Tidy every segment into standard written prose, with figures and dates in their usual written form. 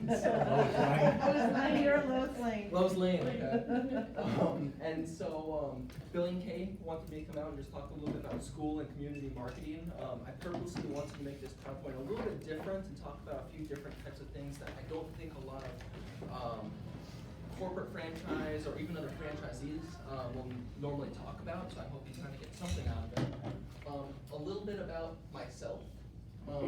And so, Lowe's Lane, okay. And so Billy and Kay wanted me to come out and just talk a little bit about school and community marketing. I purposely wanted to make this PowerPoint a little bit different and talk about a few different types of things that I don't think a lot of corporate franchise or even other franchisees will normally talk about, so I hope you kind of get something out of it. A little bit about myself.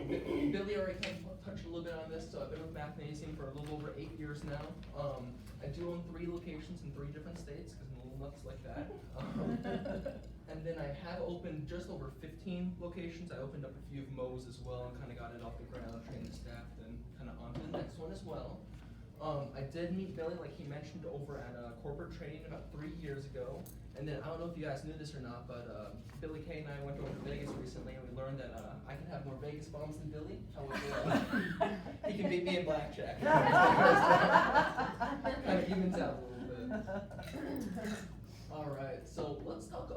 Billy already kind of touched a little bit on this, so I've been with Mathnasium for a little over 8 years now. I do own 3 locations in 3 different states, because I'm a little nuts like that. And then I have opened just over 15 locations. I opened up a few of Moe's as well and kind of got it off the ground, trained the staff, then kind of on to the next one as well. I did meet Billy, like he mentioned, over at corporate training about 3 years ago. And then I don't know if you guys knew this or not, but Billy Kay and I went over to Vegas recently, and we learned that I can have more Vegas bombs than Billy. However, he can beat me in blackjack. Kind of evens out a little bit. All right, so let's talk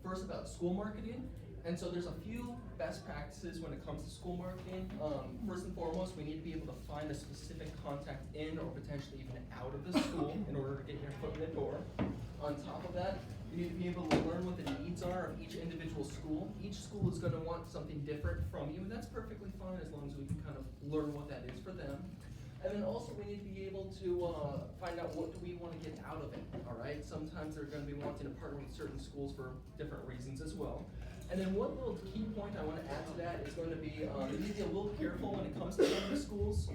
first about school marketing. And so there's a few best practices when it comes to school marketing. First and foremost, we need to be able to find a specific contact in or potentially even out of the school in order to get your foot in the door. On top of that, you need to be able to learn what the needs are of each individual school. Each school is going to want something different from you, and that's perfectly fine as long as we can kind of learn what that is for them. And then also we need to be able to find out what do we want to get out of it, all right? Sometimes they're going to be wanting to partner with certain schools for different reasons as well. And then one little key point I want to add to that is going to be you need to be a little careful when it comes to some of the schools,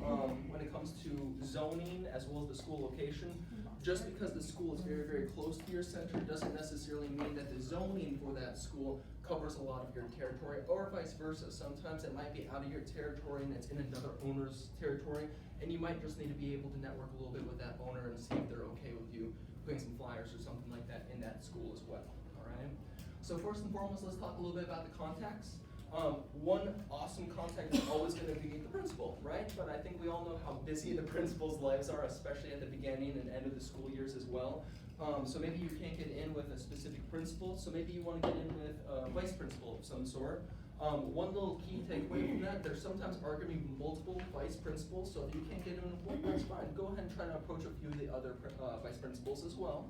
when it comes to zoning as well as the school location. Just because the school is very, very close to your center doesn't necessarily mean that the zoning for that school covers a lot of your territory, or vice versa. Sometimes it might be out of your territory and it's in another owner's territory, and you might just need to be able to network a little bit with that owner and see if they're okay with you putting some flyers or something like that in that school as well, all right? So first and foremost, let's talk a little bit about the contacts. One awesome contact is always going to be the principal, right? But I think we all know how busy the principal's lives are, especially at the beginning and end of the school years as well. So maybe you can't get in with a specific principal, so maybe you want to get in with a vice principal of some sort. One little key takeaway from that, there sometimes are going to be multiple vice principals, so if you can't get in with one, that's fine. Go ahead and try to approach a few of the other vice principals as well.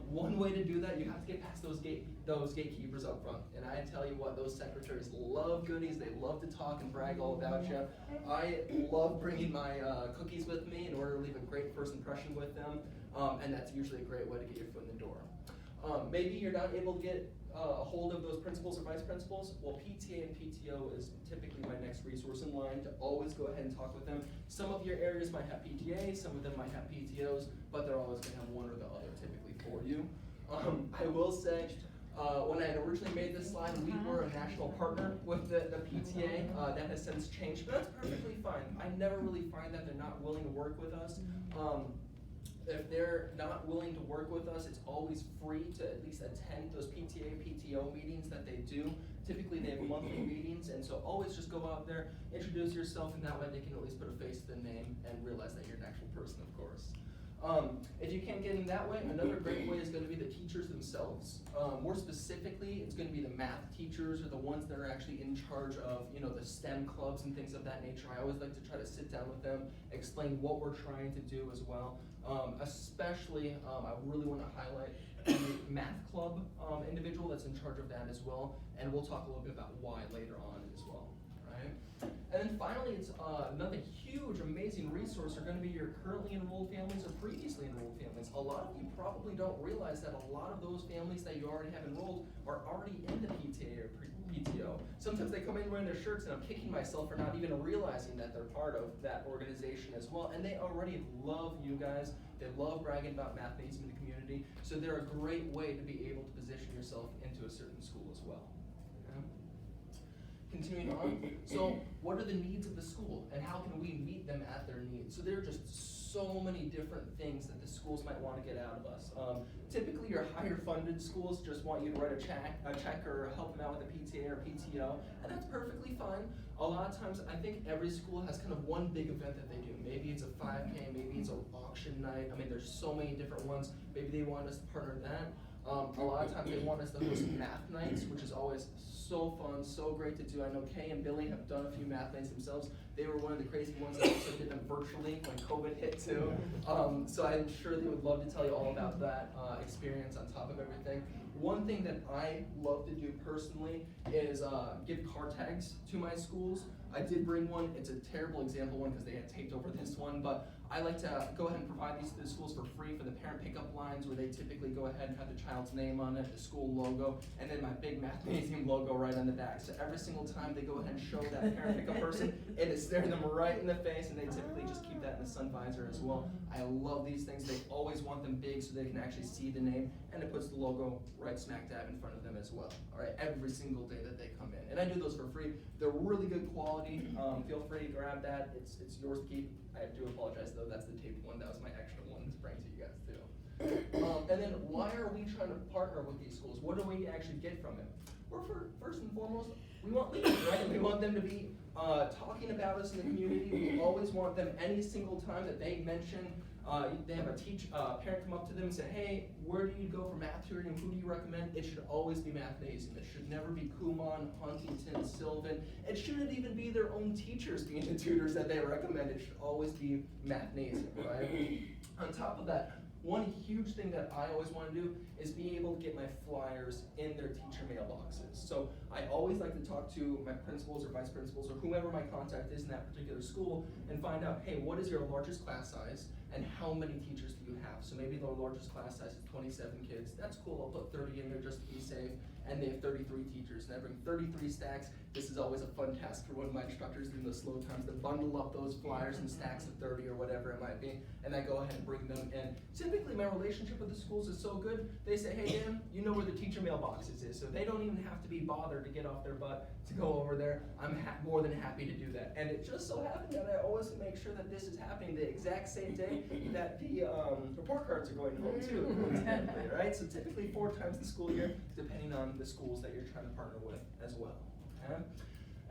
One way to do that, you have to get past those gatekeepers up front. And I tell you what, those secretaries love goodies. They love to talk and brag all about you. I love bringing my cookies with me in order to leave a great first impression with them. And that's usually a great way to get your foot in the door. Maybe you're not able to get a hold of those principals or vice principals. Well, PTA and PTO is typically my next resource in line to always go ahead and talk with them. Some of your areas might have PTAs, some of them might have PTOs, but they're always going to have one or the other typically for you. I will say, when I had originally made this slide, we were a national partner with the PTA. That has since changed, but that's perfectly fine. I never really find that they're not willing to work with us. If they're not willing to work with us, it's always free to at least attend those PTA and PTO meetings that they do. Typically they have monthly meetings, and so always just go out there, introduce yourself, and that way they can at least put a face to the name and realize that you're an actual person, of course. If you can't get in that way, another great way is going to be the teachers themselves. More specifically, it's going to be the math teachers or the ones that are actually in charge of, the STEM clubs and things of that nature. I always like to try to sit down with them, explain what we're trying to do as well. Especially, I really want to highlight the math club individual that's in charge of that as well, and we'll talk a little bit about why later on as well, right? And then finally, it's another huge, amazing resource are going to be your currently enrolled families or previously enrolled families. A lot of you probably don't realize that a lot of those families that you already have enrolled are already in the PTA or PTO. Sometimes they come in wearing their shirts, and I'm kicking myself for not even realizing that they're part of that organization as well. And they already love you guys. They love bragging about Mathnasium in the community. So they're a great way to be able to position yourself into a certain school as well. Continuing on, so what are the needs of the school and how can we meet them at their needs? So there are just so many different things that the schools might want to get out of us. Typically your higher funded schools just want you to write a check or help them out with a PTA or PTO, and that's perfectly fine. A lot of times I think every school has kind of one big event that they do. Maybe it's a 5K, maybe it's an auction night. I mean, there's so many different ones. Maybe they want us to partner with that. A lot of times they want us to host math nights, which is always so fun, so great to do. I know Kay and Billy have done a few math nights themselves. They were one of the crazy ones that also did them virtually when COVID hit too. So I'm sure they would love to tell you all about that experience on top of everything. One thing that I love to do personally is give card tags to my schools. I did bring one. It's a terrible example one because they had taped over this one, but I like to go ahead and provide these to the schools for free for the parent pickup lines, where they typically go ahead and have the child's name on it, the school logo, and then my big Mathnasium logo right on the back. So every single time they go ahead and show that parent pickup person, it is staring them right in the face, and they typically just keep that in the sun visor as well. I love these things. They always want them big so they can actually see the name, and it puts the logo right smack dab in front of them as well. All right, every single day that they come in. And I do those for free. They're really good quality. Feel free to grab that. It's yours to keep. I do apologize though, that's the taped one. That was my extra one to bring to you guys too. And then why are we trying to partner with these schools? What do we actually get from them? Well, first and foremost, we want leaders, right? We want them to be talking about us in the community. We always want them, any single time that they mention, they have a parent come up to them and say, hey, where do you go for math tutoring? Who do you recommend? It should always be Mathnasium. It should never be Kumon, Huntington, Sylvan. It shouldn't even be their own teachers being the tutors that they recommend. It should always be Mathnasium, right? On top of that, one huge thing that I always want to do is be able to get my flyers in their teacher mailboxes. So I always like to talk to my principals or vice principals or whoever my contact is in that particular school and find out, hey, what is your largest class size and how many teachers do you have? So maybe the largest class size is 27 kids. That's cool, I'll put 30 in there just to be safe. And they have 33 teachers, and I bring 33 stacks. This is always a fun task for one of my instructors during those slow times to bundle up those flyers in stacks of 30 or whatever it might be, and I go ahead and bring them in. Typically, my relationship with the schools is so good, they say, hey, Dan, you know where the teacher mailboxes is, so they don't even have to be bothered to get off their butt to go over there. I'm more than happy to do that. And it just so happened that I always make sure that this is happening the exact same day that the report cards are going home too, coincidentally, right? So typically 4 times the school year, depending on the schools that you're trying to partner with as well. Okay?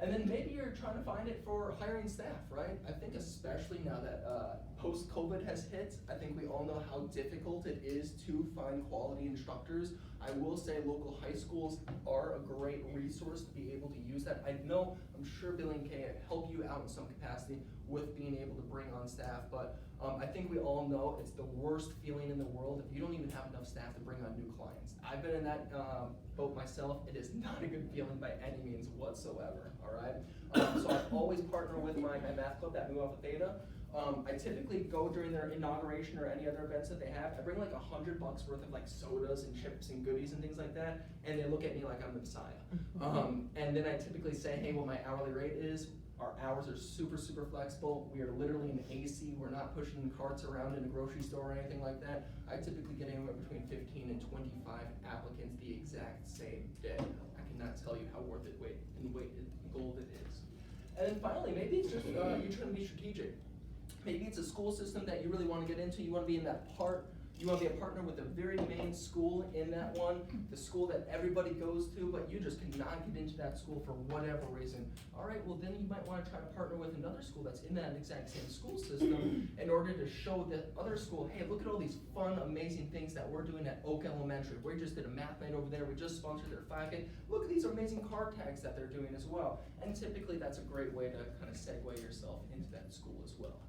And then maybe you're trying to find it for hiring staff, right? I think especially now that post-COVID has hit, I think we all know how difficult it is to find quality instructors. I will say local high schools are a great resource to be able to use that. I'm sure Billy and Kay help you out in some capacity with being able to bring on staff, but I think we all know it's the worst feeling in the world if you don't even have enough staff to bring on new clients. I've been in that boat myself. It is not a good feeling by any means whatsoever, all right? So I always partner with my math club at Mu Alpha Theta. I typically go during their inauguration or any other events that they have. I bring like $100 worth of like sodas and chips and goodies and things like that, and they look at me like I'm the Messiah. And then I typically say, hey, what my hourly rate is. Our hours are super, super flexible. We are literally in AC. We're not pushing carts around in a grocery store or anything like that. I typically get anywhere between 15 and 25 applicants the exact same day. I cannot tell you how worth it in gold it is. And then finally, maybe it's just you're trying to be strategic. Maybe it's a school system that you really want to get into. You want to be in that part. You want to be a partner with the very main school in that one, the school that everybody goes to, but you just cannot get into that school for whatever reason. All right, well then you might want to try to partner with another school that's in that exact same school system in order to show the other school, hey, look at all these fun, amazing things that we're doing at Oak Elementary. We just did a math night over there. We just sponsored their 5K. Look at these amazing card tags that they're doing as well. And typically that's a great way to kind of segue yourself into that school as well.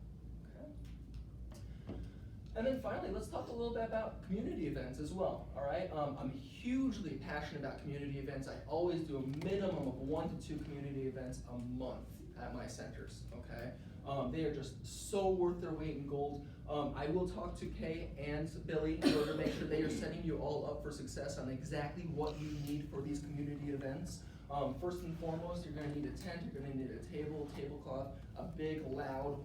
And then finally, let's talk a little bit about community events as well, all right? I'm hugely passionate about community events. I always do a minimum of 1 to 2 community events a month at my centers, okay? They are just so worth their weight in gold. I will talk to Kay and Billy in order to make sure they are setting you all up for success on exactly what you need for these community events. First and foremost, you're going to need a tent, you're going to need a table, tablecloth, a big, loud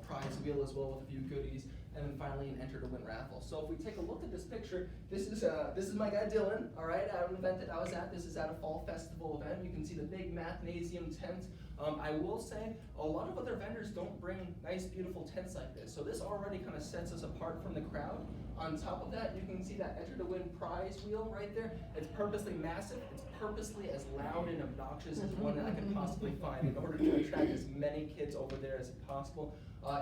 prize wheel as well with a few goodies, and then finally an enter to win raffle. So if we take a look at this picture, this is my guy Dylan, all right, at an event that I was at. This is at a fall festival event. You can see the big Mathnasium tent I will say a lot of other vendors don't bring nice, beautiful tents like this, so this already kind of sets us apart from the crowd. On top of that, you can see that Enter to Win prize wheel right there. It's purposely massive. It's purposely as loud and obnoxious as one that I could possibly find in order to attract as many kids over there as possible.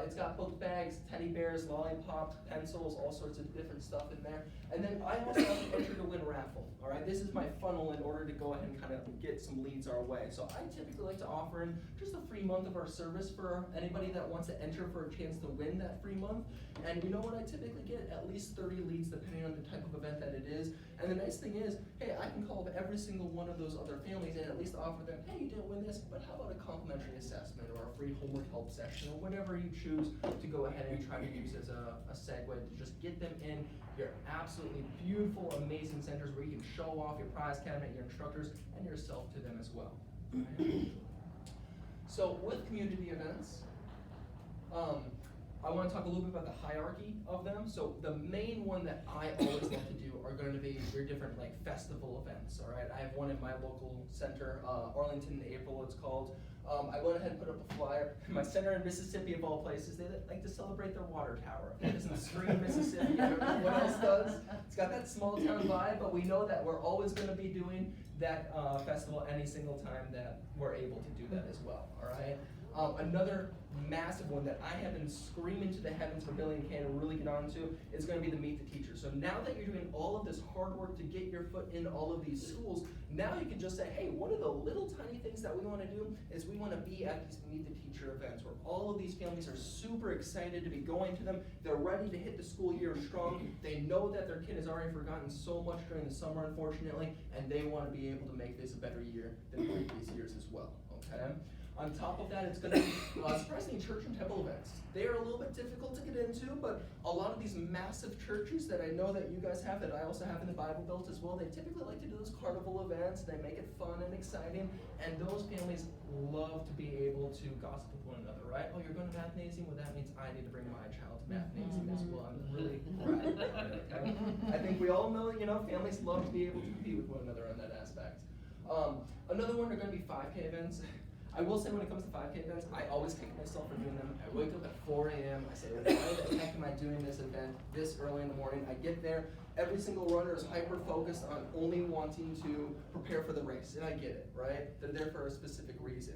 It's got book bags, teddy bears, lollipops, pencils, all sorts of different stuff in there. And then I also have an Enter to Win raffle. All right, this is my funnel in order to go ahead and kind of get some leads our way. So I typically like to offer in just a free month of our service for anybody that wants to enter for a chance to win that free month. And you know what? I typically get at least 30 leads depending on the type of event that it is. And the nice thing is, hey, I can call up every single one of those other families and at least offer them, hey, you didn't win this, but how about a complimentary assessment or a free homework help session or whatever you choose to go ahead and try to use as a segue to just get them in your absolutely beautiful, amazing centers where you can show off your prize cabinet, your instructors, and yourself to them as well. Right? So with community events, I want to talk a little bit about the hierarchy of them. So the main one that I always like to do are going to be your different like festival events. All right, I have one in my local center, Arlington in April. It's called. I went ahead and put up a flyer. My center in Mississippi, of all places, they like to celebrate their water tower. It doesn't scream Mississippi. I don't know what else does. It's got that small town vibe, but we know that we're always going to be doing that festival any single time that we're able to do that as well. All right. Another massive one that I have been screaming to the heavens for Billy and Ken to really get onto is going to be the Meet the Teacher. So now that you're doing all of this hard work to get your foot in all of these schools, now you can just say, hey, one of the little tiny things that we want to do is we want to be at these Meet the Teacher events where all of these families are super excited to be going to them. They're ready to hit the school year strong. They know that their kid has already forgotten so much during the summer, unfortunately, and they want to be able to make this a better year than previous years as well. Okay? On top of that, it's going to be surprisingly church and temple events. They are a little bit difficult to get into, but a lot of these massive churches that I know that you guys have, that I also have in the Bible Belt as well, they typically like to do those carnival events. They make it fun and exciting, and those families love to be able to gossip with one another, right? Oh, you're going to mathnasium? Well, that means I need to bring my child to mathnasium as well. I'm really proud about it, okay? I think we all know, families love to be able to compete with one another on that aspect. Another one are going to be 5K events. I will say when it comes to 5K events, I always kick myself for doing them. I wake up at 4 a.m. I say, why the heck am I doing this event this early in the morning? I get there. Every single runner is hyper-focused on only wanting to prepare for the race. And I get it, right? They're there for a specific reason.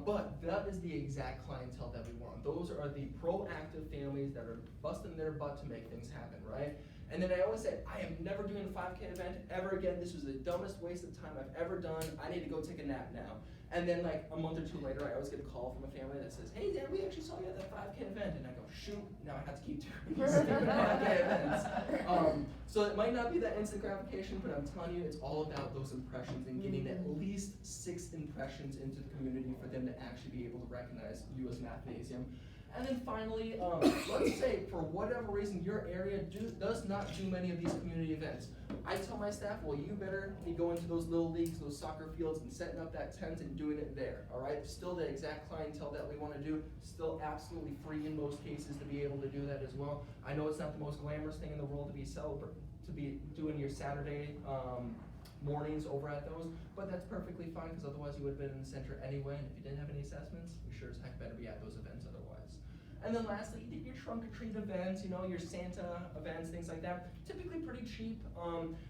But that is the exact clientele that we want. Those are the proactive families that are busting their butt to make things happen, right? And then I always say, I am never doing a 5K event ever again. This was the dumbest waste of time I've ever done. I need to go take a nap now. And then like a month or two later, I always get a call from a family that says, hey, Dad, we actually saw you at that 5K event. And I go, shoot, now I have to keep doing these stupid 5K events. So it might not be that instant gratification, but I'm telling you, it's all about those impressions and getting at least 6 impressions into the community for them to actually be able to recognize you as Mathnasium. And then finally, let's say for whatever reason your area does not do many of these community events. I tell my staff, well, you better be going to those little leagues, those soccer fields, and setting up that tent and doing it there, all right? Still the exact clientele that we want to do, still absolutely free in most cases to be able to do that as well. I know it's not the most glamorous thing in the world to be doing your Saturday mornings over at those, but that's perfectly fine because otherwise you would have been in the center anyway, and if you didn't have any assessments, you sure as heck better be at those events otherwise. And then lastly, you did your trunk or treat events, your Santa events, things like that. Typically pretty cheap.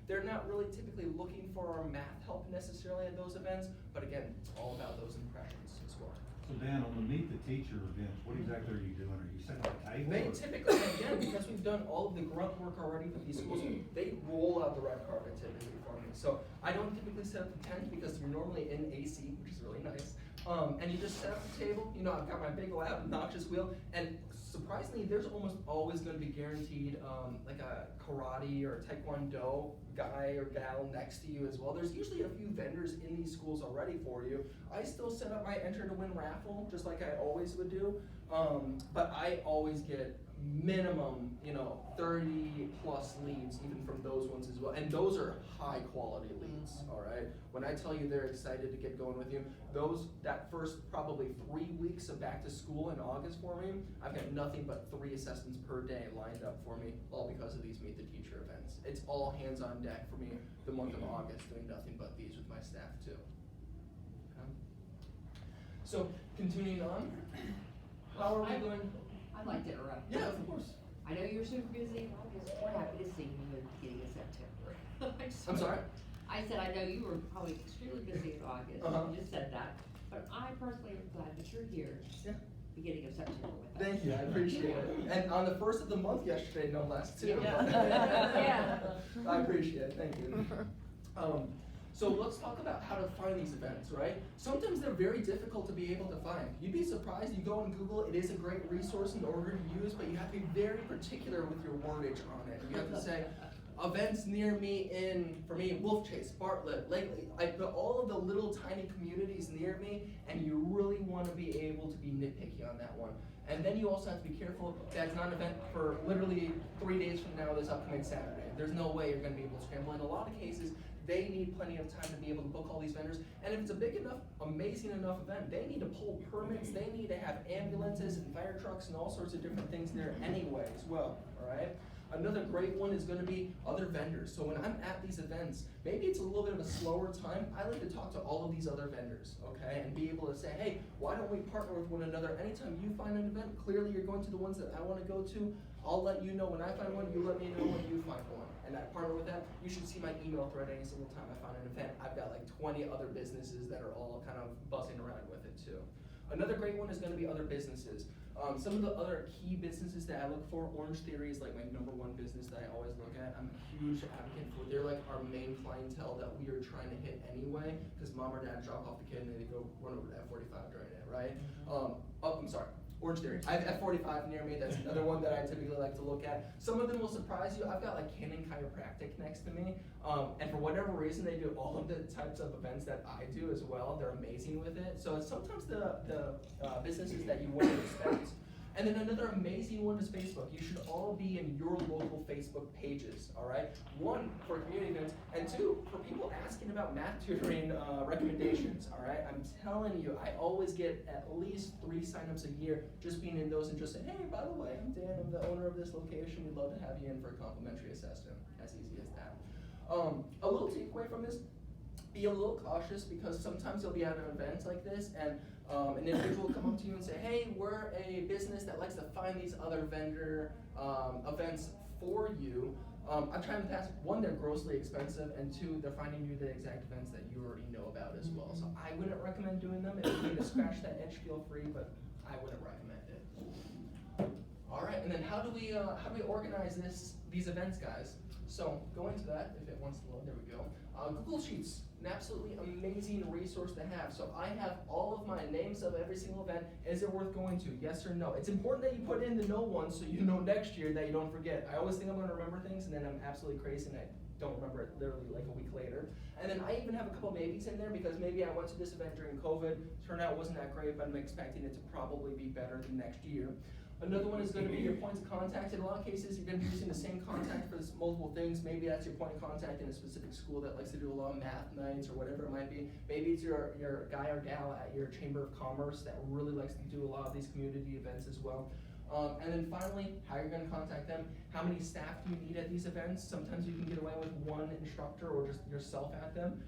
They're not really typically looking for our math help necessarily at those events, but again, it's all about those impressions as well. So Dan, on the Meet the Teacher events, what exactly are you doing? Are you setting up a table? They typically, again, because we've done all of the grunt work already with these schools, they roll out the red carpet typically for me. So I don't typically set up the tent because you're normally in AC, which is really nice. And you just set up the table, I've got my big loud obnoxious wheel, and surprisingly, there's almost always going to be guaranteed like a karate or taekwondo guy or gal next to you as well. There's usually a few vendors in these schools already for you. I still set up my Enter to Win raffle, just like I always would do, but I always get minimum, 30 plus leads even from those ones as well, and those are high quality leads. All right, when I tell you they're excited to get going with you, that first probably 3 weeks of back to school in August for me, I've got nothing but 3 assessments per day lined up for me, all because of these Meet the Teacher events. It's all hands on deck for me the month of August, doing nothing but these with my staff too. Okay. So, continuing on, how are we going? I'd like to interrupt. Yeah, of course. I know you're super busy, we're happy to see you in the beginning of September. I'm sorry? I said, I know you were probably extremely busy in August, Uh-huh. you just said that, but I personally am glad that you're here, Yeah. beginning of September with us. Thank you, I appreciate it. And on the first of the month yesterday, no less, too. Yeah. I appreciate it, thank you. So let's talk about how to find these events, right? Sometimes they're very difficult to be able to find. You'd be surprised, you go on Google, it is a great resource in order to use, but you have to be very particular with your wordage on it. You have to say, events near me in, for me, Wolf Chase, Bartlett, Lately. I put all of the little tiny communities near me, and you really want to be able to be nitpicky on that one. And then you also have to be careful that it's not an event for literally 3 days from now, this upcoming Saturday. There's no way you're going to be able to scramble. In a lot of cases, they need plenty of time to be able to book all these vendors. And if it's a big enough, amazing enough event, they need to pull permits, they need to have ambulances and fire trucks and all sorts of different things there anyway as well, all right? Another great one is going to be other vendors. So when I'm at these events, maybe it's a little bit of a slower time. I like to talk to all of these other vendors, okay, and be able to say, hey, why don't we partner with one another? Anytime you find an event, clearly you're going to the ones that I want to go to. I'll let you know when I find one, you let me know when you find one. And I partner with that. You should see my email thread any single time I find an event. I've got like 20 other businesses that are all kind of buzzing around with it too. Another great one is going to be other businesses. Some of the other key businesses that I look for, Orange Theory is like my #1 business that I always look at. I'm a huge advocate for. They're like our main clientele that we are trying to hit anyway, because mom or dad drop off the kid and they go run over to F45 during it, right? I'm sorry. Orange Theory. I have F45 near me. That's another one that I typically like to look at. Some of them will surprise you. I've got like Canon Chiropractic next to me, and for whatever reason, they do all of the types of events that I do as well. They're amazing with it. So it's sometimes the businesses that you wouldn't expect. And then another amazing one is Facebook. You should all be in your local Facebook pages, all right? One, for community events, and two, for people asking about math tutoring recommendations, all right? I'm telling you, I always get at least 3 signups a year just being in those and just saying, hey, by the way, I'm Dan, I'm the owner of this location. We'd love to have you in for a complimentary assessment. As easy as that. A little takeaway from this, be a little cautious because sometimes you'll be at an event like this and an individual will come up to you and say, hey, we're a business that likes to find these other vendor events for you. I've tried in the past, one, they're grossly expensive, and two, they're finding you the exact events that you already know about as well. So I wouldn't recommend doing them. If you need to scratch that itch, feel free, but I wouldn't recommend it. All right, and then how do we organize these events, guys? So go into that, if it wants to load, there we go. Google Sheets, an absolutely amazing resource to have. So I have all of my names of every single event. Is it worth going to? Yes or no? It's important that you put in the no ones so you know next year that you don't forget. I always think I'm gonna remember things and then I'm absolutely crazy and I don't remember it literally like a week later. And then I even have a couple maybes in there because maybe I went to this event during COVID, turned out it wasn't that great, but I'm expecting it to probably be better than next year. Another one is going to be your points of contact. In a lot of cases, you're going to be using the same contact for multiple things. Maybe that's your point of contact in a specific school that likes to do a lot of math nights or whatever it might be. Maybe it's your guy or gal at your Chamber of Commerce that really likes to do a lot of these community events as well. And then finally, how you're going to contact them. How many staff do you need at these events? Sometimes you can get away with one instructor or just yourself at them.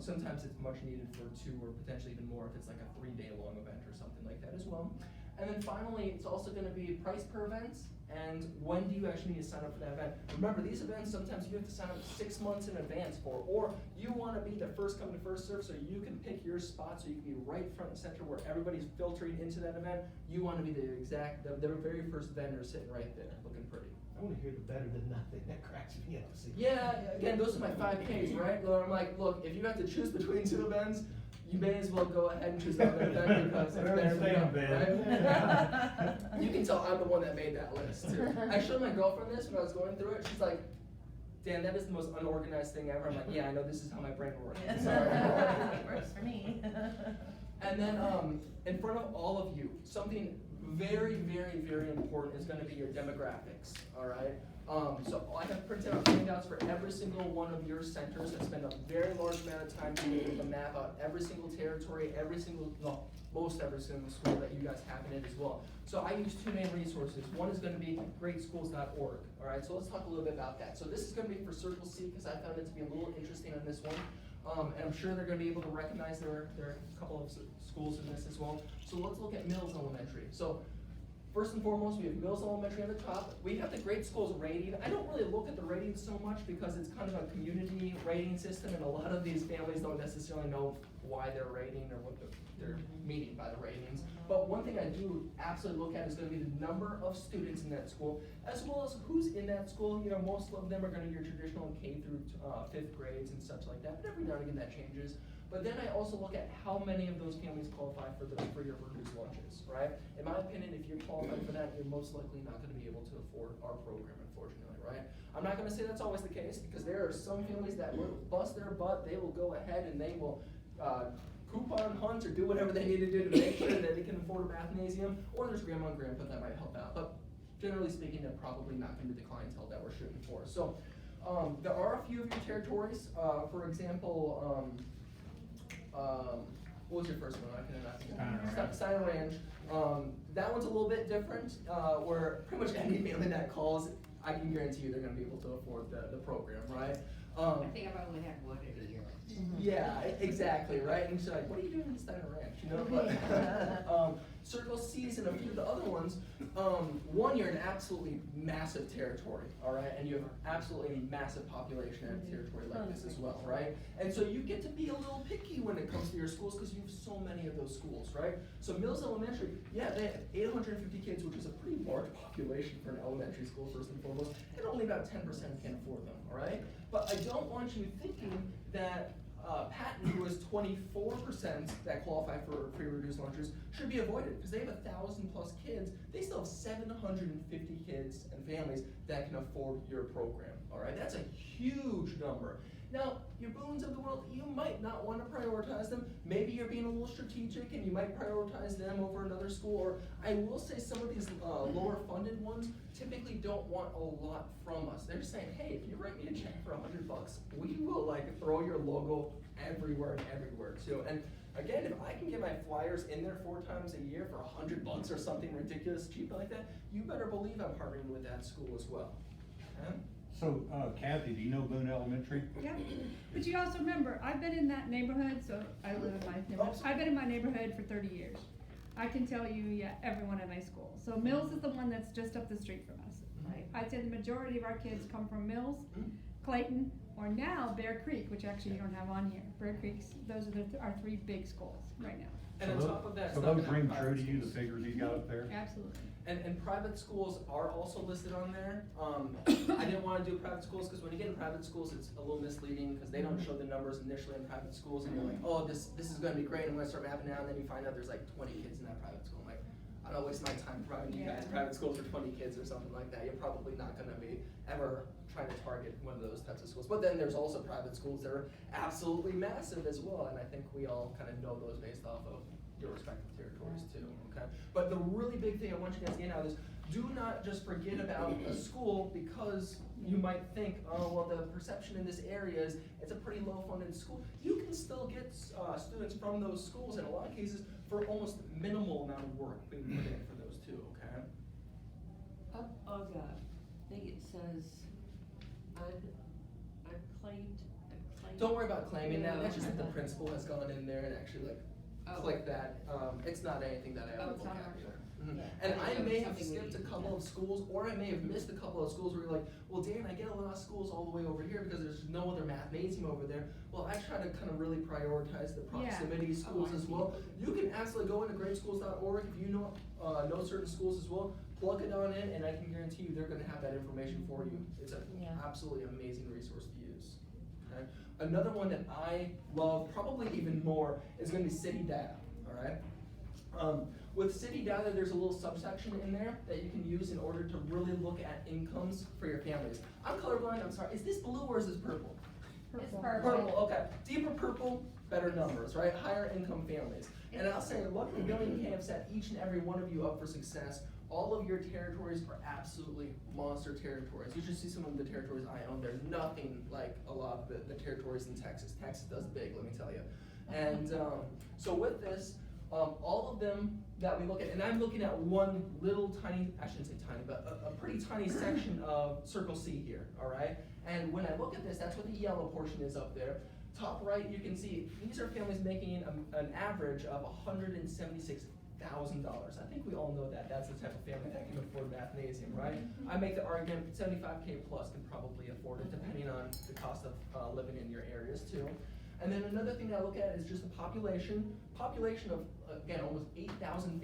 Sometimes it's much needed for 2 or potentially even more if it's like a 3-day long event or something like that as well. And then finally, it's also going to be price per event, and when do you actually need to sign up for that event? Remember, these events, sometimes you have to sign up 6 months in advance for, or you want to be the first come to first serve, so you can pick your spot, so you can be right front and center where everybody's filtering into that event. You want to be the very first vendor sitting right there, looking pretty. I want to hear the better than nothing. That cracks me up. See? Yeah, again, those are my 5Ks, right? Where I'm like, look, if you have to choose between 2 events, you may as well go ahead and choose the other event because it's better than right? You can tell I'm the one that made that list too. I showed my girlfriend this when I was going through it. She's like, Dan, that is the most unorganized thing ever. I'm like, yeah, I know, this is how my brain works. Sorry. It works for me. And then in front of all of you, something very, very, very important is going to be your demographics, all right? So I have printed out handouts for every single one of your centers. I spend a very large amount of time being able to map out every single territory, most every single school that you guys have in it as well. So I use 2 main resources. One is going to be greatschools.org, all right? So let's talk a little bit about that. So this is going to be for Circle C because I found it to be a little interesting on this one. And I'm sure they're gonna be able to recognize there are a couple of schools in this as well. So let's look at Mills Elementary. So first and foremost, we have Mills Elementary on the top. We have the grade schools rating. I don't really look at the ratings so much because it's kind of a community rating system, and a lot of these families don't necessarily know why they're rating or what they're meaning by the ratings. But one thing I do absolutely look at is gonna be the number of students in that school, as well as who's in that school. You know, most of them are gonna be your traditional K through 5th grades and such like that, but every now and again that changes. But then I also look at how many of those families qualify for your reduced lunches, right? In my opinion, if you're qualified for that, you're most likely not gonna be able to afford our program, unfortunately, right? I'm not gonna say that's always the case, because there are some families that will bust their butt, they will go ahead and they will, coupon hunt or do whatever they need to do to make sure that they can afford a mathnasium, or there's grandma and grandpa that might help out. But generally speaking, they're probably not gonna be the clientele that we're shooting for. So, there are a few of your territories, for example, what was your first one? I cannot think. Steiner Ranch. That one's a little bit different, where pretty much any family that calls, I can guarantee you they're gonna be able to afford the program, right? I think I've only had one in a year. Yeah, exactly, right? And she's like, what are you doing in Steiner Ranch? You know, but Circle C's and a few of the other ones, one, you're in absolutely massive territory, all right? And you have absolutely massive population in a territory like this as well, right? And so you get to be a little picky when it comes to your schools because you have so many of those schools, right? So Mills Elementary, yeah, they have 850 kids, which is a pretty large population for an elementary school, first and foremost, and only about 10% can afford them, all right? But I don't want you thinking that Patton, who has 24% that qualify for free reduced lunches, should be avoided because they have 1,000+ kids. They still have 750 kids and families that can afford your program. All right, that's a huge number. Now, your Boons of the world, you might not want to prioritize them. Maybe you're being a little strategic and you might prioritize them over another school. Or I will say some of these lower funded ones typically don't want a lot from us. They're just saying, hey, if you write me a check for $100, we will like throw your logo everywhere and everywhere too. And again, if I can get my flyers in there 4 times a year for $100 or something ridiculous cheap like that, you better believe I'm partnering with that school as well. Okay? So, Kathy, do you know Boone Elementary? Yeah, but you also remember, I've been in that neighborhood, so I live in my neighborhood. I've been in my neighborhood for 30 years. I can tell you, yeah, everyone at my school. So Mills is the one that's just up the street from us. Right? I'd say the majority of our kids come from Mills, Clayton, or now Bear Creek, which actually you don't have on here. Bear Creek's, those are our 3 big schools right now. And on top of that, so those ring true to you, the figures you got up there? Absolutely. And private schools are also listed on there. I didn't want to do private schools because when you get in private schools, it's a little misleading because they don't show the numbers initially in private schools, and you're like, oh, this is going to be great. I'm going to start mapping out, and then you find out there's like 20 kids in that private school. I'm like, I don't waste my time providing you guys private schools for 20 kids or something like that. You're probably not going to be ever trying to target one of those types of schools. But then there's also private schools that are absolutely massive as well, and I think we all kind of know those based off of your respective territories too, okay? But the really big thing I want you guys to get out is do not just forget about a school because you might think, oh, well, the perception in this area is it's a pretty low-funded school. You can still get students from those schools in a lot of cases for almost minimal amount of work being put in for those too, okay? Up on the thing it says unclaimed. Don't worry about claiming that. That's just that the principal has gone in there and actually like click that. It's not anything that I have to look at either. And I may have skipped a couple of schools, or I may have missed a couple of schools where you're like, well, Dan, I get a lot of schools all the way over here because there's no other mathnasium over there. Well, I try to kind of really prioritize the proximity schools as well. You can absolutely go into greatschools.org if you know certain schools as well. Plug it on in, and I can guarantee you they're going to have that information for you. It's an absolutely amazing resource to use. Okay? Another one that I love, probably even more, is going to be city data. All right. With city data, there's a little subsection in there that you can use in order to really look at incomes for your families. I'm colorblind, I'm sorry. Is this blue or is this purple? It's purple. Purple, okay. Deeper purple, better numbers, right? Higher income families. And I'll say, luckily, Billy and Kay have set each and every one of you up for success. All of your territories are absolutely monster territories. You should see some of the territories I own. They're nothing like a lot of the territories in Texas. Texas does big, let me tell you. And so with this, all of them that we look at, and I'm looking at one little tiny, I shouldn't say tiny, but a pretty tiny section of Circle C here, all right? And when I look at this, that's what the yellow portion is up there. top right, you can see these are families making an average of $176,000. I think we all know that that's the type of family that can afford mathnasium, right? I make the argument 75K plus can probably afford it, depending on the cost of living in your areas too. And then another thing that I look at is just the population. Population of, again, almost 8,000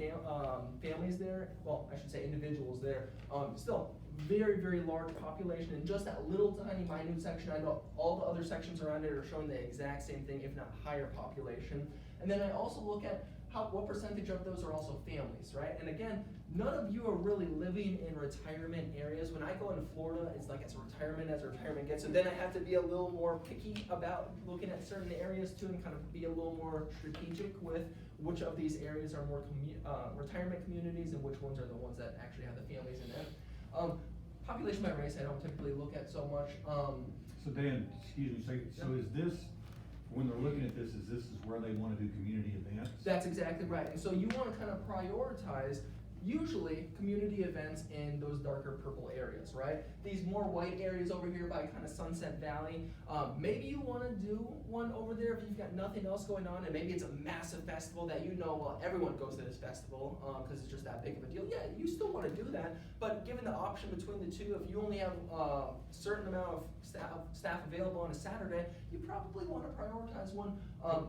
families there. Well, I should say individuals there. Still, very, very large population in just that little tiny minute section. I know all the other sections around it are showing the exact same thing, if not higher population. And then I also look at what percentage of those are also families, right? And again, none of you are really living in retirement areas. When I go into Florida, it's like as retirement gets. So then I have to be a little more picky about looking at certain areas too, and kind of be a little more strategic with which of these areas are more retirement communities and which ones are the ones that actually have the families in them. Population by race, I don't typically look at so much. So Dan, excuse me, so is this, when they're looking at this is where they wanna do community events? That's exactly right. And so you wanna kind of prioritize usually community events in those darker purple areas, right? These more white areas over here by kind of Sunset Valley. Maybe you wanna do one over there if you've got nothing else going on, and maybe it's a massive festival that you know, well, everyone goes to this festival because it's just that big of a deal. Yeah, you still wanna do that, but given the option between the two, if you only have a certain amount of staff available on a Saturday, you probably wanna prioritize one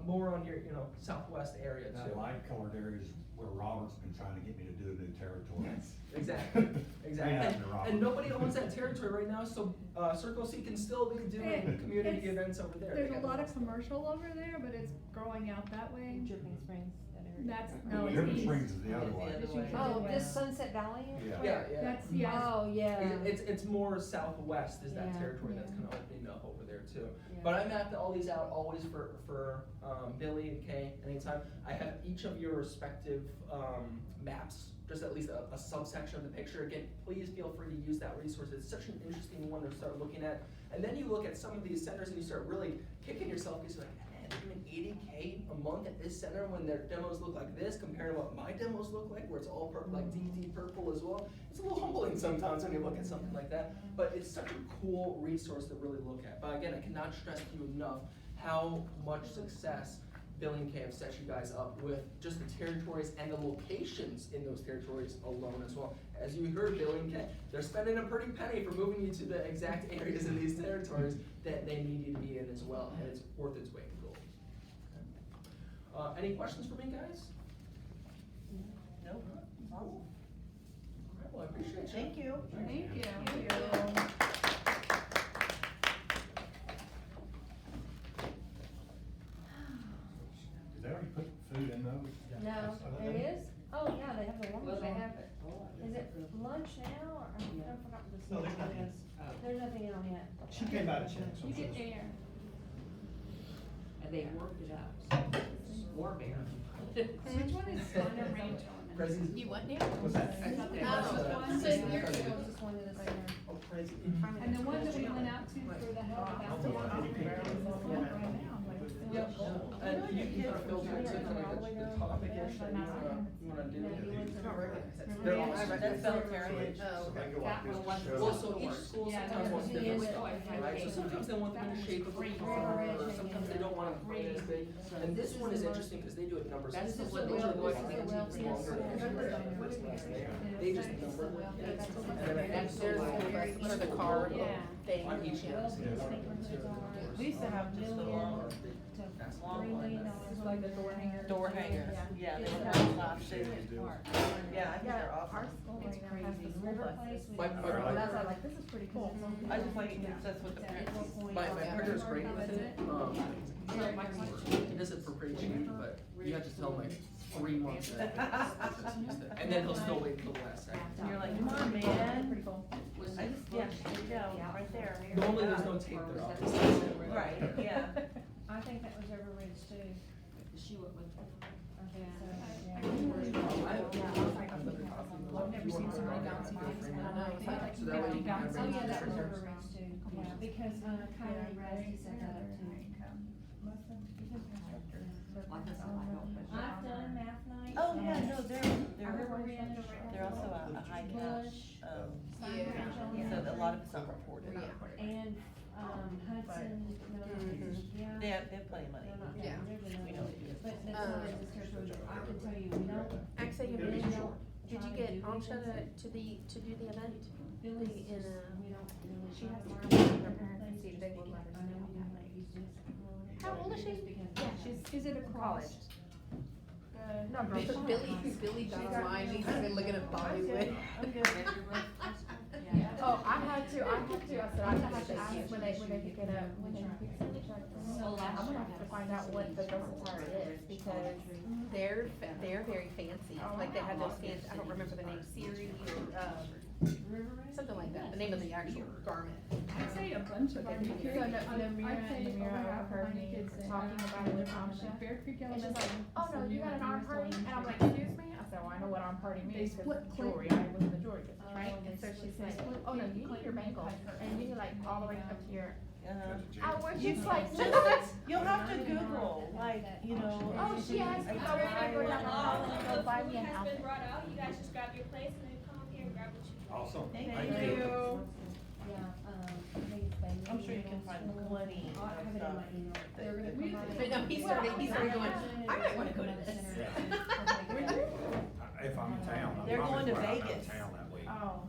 more on your, southwest area That too. light colored areas where Robert's been trying to get me to do a new territory. Yes, exactly, exactly. May happen to Robert. And nobody owns that territory right now, so Circle C can still be doing community events over there. They There's a got lot of lots commercial over there, but it's growing out that way. Dripping Springs, that area. That's, No, no, it's Dripping east. Springs is the other way. It's the other way. Oh, this Sunset Valley? Yeah. Yeah, yeah. That's, yeah. Oh, yeah. It's more southwest is that Yeah. territory that's Yeah. kind of opening up over there too. Yeah. But I mapped all these out always for Billy and Kay anytime. I have each of your respective maps, just at least a subsection of the picture. Again, please feel free to use that resource. It's such an interesting one to start looking at. And then you look at some of these centers and you start really kicking yourself because you're like, man, they're doing 80K a month at this center when their demos look like this compared to what my demos look like, where it's all purple, like DD purple as well. It's a little humbling sometimes when you look at something like that, but it's such a cool resource to really look at. But again, I cannot stress to you enough how much success Billy and Kay have set you guys up with just the territories and the locations in those territories alone as well. As you heard, Billy and Kay, they're spending a pretty penny for moving you to the exact areas in these territories that they need you to be in as well, and it's worth its weight in gold. Any questions for me, guys? Nope. Cool. All right, well, I appreciate you. Thank you. Thank you. Did they already put food in those? No, there is? Oh, yeah, they have the lunch. They have it. Is it lunch now, or, I forgot what this No, there's is. nothing. There's nothing in on yet. She came out of check. so You get it's- air. And they worked it out. War bear. Which one is Thunder Ranch on? President. You want now? What's that? I thought they Oh, had this the- one, the so same here's president. this one to the center. Oh, crazy. And the one that we went out to for the health basketball is full right now. Yep, and you can kind of filter it to kind of the topic-ish that you wanna do. They're all- That's military. Oh, They go that like one this. was. Well, so each school Yeah, sometimes wants yeah. different Yeah. stuff, right? So sometimes they want them in the shape of a car, or sometimes they don't want them quite as big. And this one is interesting because they do it numbers. That's This is the what well- those are going this to is the make well- teams yes. longer than what's less there. They just number it. And then I That's think their so for the car Yeah. thing. on each end. We used to have just the long ones. Like the door hanger. Door hangers. Yeah, they were all plastic. Yeah, I think they're Our awesome. school It's right now has crazy. this river place. My- And my- I was like, this is pretty cool. I just like it because that's what the parents. My partner's great with it. He does it for pretty cheap, but you have to tell him like 3 months. in advance to use it. And then he'll still wait until the last second. And you're like, come on, man. Pretty cool. I just, yeah, there you go, right there. Normally there's no tape there, obviously. Right, yeah. I think that was River Ridge too. She went with. Okay, so, yeah. I've never seen so many bouncy things. So that way you can have Oh, yeah, that was different River Ridge too. Yeah, because, Kylie Rusty set that up too. Like I said, I don't. I've done math night. Oh, yeah, no, they're River Ridge. they're also a high cash, Bush. so a lot of it's not reported. And, Hudson, no, not Hudson, yeah. They have plenty of money. No, not Yeah. there, there's We know another, they do. but that's not in this territory, but I can tell you, we don't. Actually, we did really you, don't did try you to get do Ansha anything. to do the event? Billy's in, just, we don't really. she try has to to work talk to with her other parents and things see if just they will because let us I know know we how have late. these just. How old is she? Just because- Yeah, Is it a College. cross? No, Billy got on mine, he's been looking at Bollywood. I'm good. Oh, I had to, I said, I have to ask when they pick it up, when they pick it up. I'm gonna have to find out what the dress attire is, because They're very fancy, like they have those fancy, I don't remember the name, series or, something like that, the name of the actual garment. I'd say a bunch of them. So Namira I'd say and over Namira half of heard my me kids say, talking I about it with don't know, Amsha. Bear Creek And she's Elementary. like, oh no, So you got an arm party? And I'm like, excuse me? I said, well, I know what arm party They means, split because clip. jewelry, I was in the jewelry business, right? Oh, And so they she's split like, clip. oh no, you need your bangles, and you need like all the way up to your, Uh-huh. I was You just like, You'll have to Google, like, you know. oh, she asked me, oh, we're gonna go down the hall and go buy me an Has outfit. been brought out, you guys just grab your plates and then come up here and grab what you want. Awesome. Thank Thank you. you. Yeah, I think it's Bailey. I'm sure you can find plenty I'll have it in of my stuff. email. They're gonna We- come by. But no, he started going, I might wanna go to this. If I'm in town, I'm They're probably going to out of Vegas. town that week. Oh.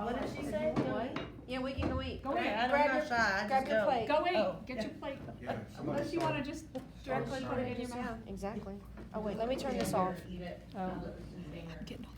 What did she say? What? Yeah, we can go eat. Go Okay, eat. I'm Grab not your- shy, I grab just your go. plate. Go eat, Oh, get yeah. your plate. Yeah, somebody Unless you start- wanna just start Directly put it in your serving. mouth. Exactly. Oh wait, let me turn this off. Eat it. getting all